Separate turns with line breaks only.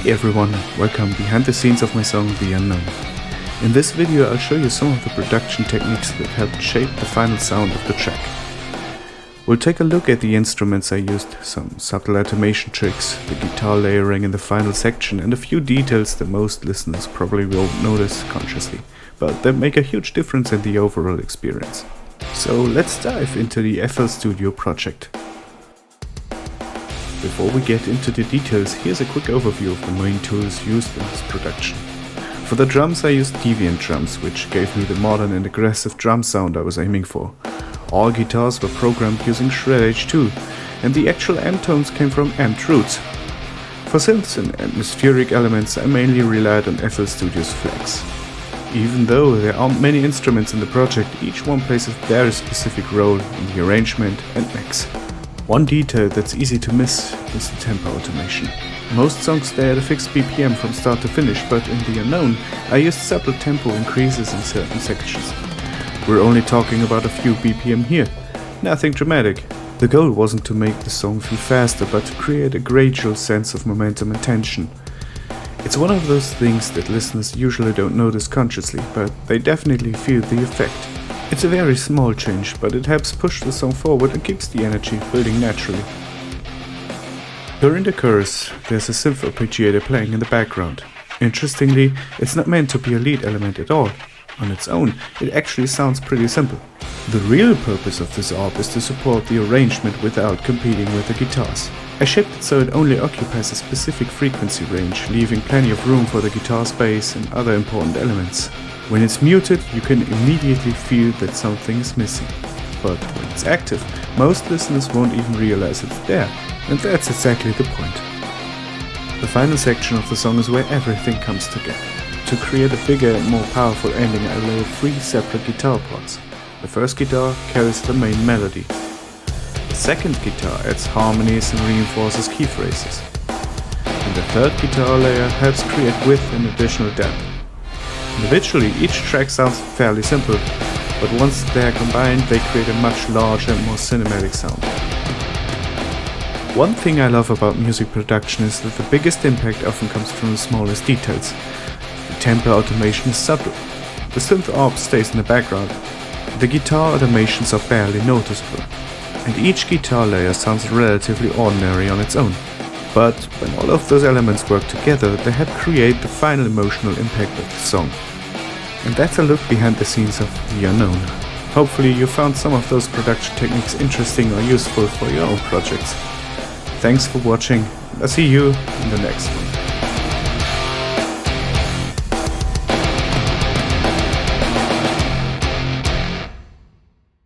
Hi everyone, welcome behind the scenes of my song The Unknown. In this video I'll show you some of the production techniques that helped shape the final sound of the track. We'll take a look at the instruments I used, some subtle automation tricks, the guitar layering in the final section, and a few details that most listeners probably won't notice consciously, but that make a huge difference in the overall experience. So let's dive into the FL Studio project. Before we get into the details, here's a quick overview of the main tools used in this production. For the drums I used Deviant drums, which gave me the modern and aggressive drum sound I was aiming for. All guitars were programmed using Shred H2, and the actual amp tones came from amped roots. For synths and atmospheric elements I mainly relied on FL Studio's Flex. Even though there aren't many instruments in the project, each one plays a very specific role in the arrangement and mix. One detail that's easy to miss is the tempo automation. Most songs stay at a fixed BPM from start to finish, but in The Unknown I used subtle tempo increases in certain sections. We're only talking about a few BPM here, nothing dramatic. The goal wasn't to make the song feel faster, but to create a gradual sense of momentum and tension. It's one of those things that listeners usually don't notice consciously, but they definitely feel the effect. It's a very small change, but it helps push the song forward and keeps the energy building naturally. During the chorus, there's a synth arpeggiator playing in the background. Interestingly, it's not meant to be a lead element at all. On its own, it actually sounds pretty simple. The real purpose of this arp is to support the arrangement without competing with the guitars. I shaped it so it only occupies a specific frequency range, leaving plenty of room for the guitar's bass and other important elements. When it's muted, you can immediately feel that something is missing. But when it's active, most listeners won't even realize it's there, and that's exactly the point. The final section of the song is where everything comes together. To create a bigger and more powerful ending, I layer 3 separate guitar parts. The first guitar carries the main melody. The second guitar adds harmonies and reinforces key phrases. And the third guitar layer helps create width and additional depth. Individually, each track sounds fairly simple, but once they are combined, they create a much larger and more cinematic sound. One thing I love about music production is that the biggest impact often comes from the smallest details. The tempo automation is subtle. The synth arp stays in the background. The guitar automations are barely noticeable. And each guitar layer sounds relatively ordinary on its own. But when all of those elements work together, they help create the final emotional impact of the song. And that's a look behind the scenes of The Unknown. Hopefully you found some of those production techniques interesting or useful for your own projects. Thanks for watching, and I'll see you in the next one.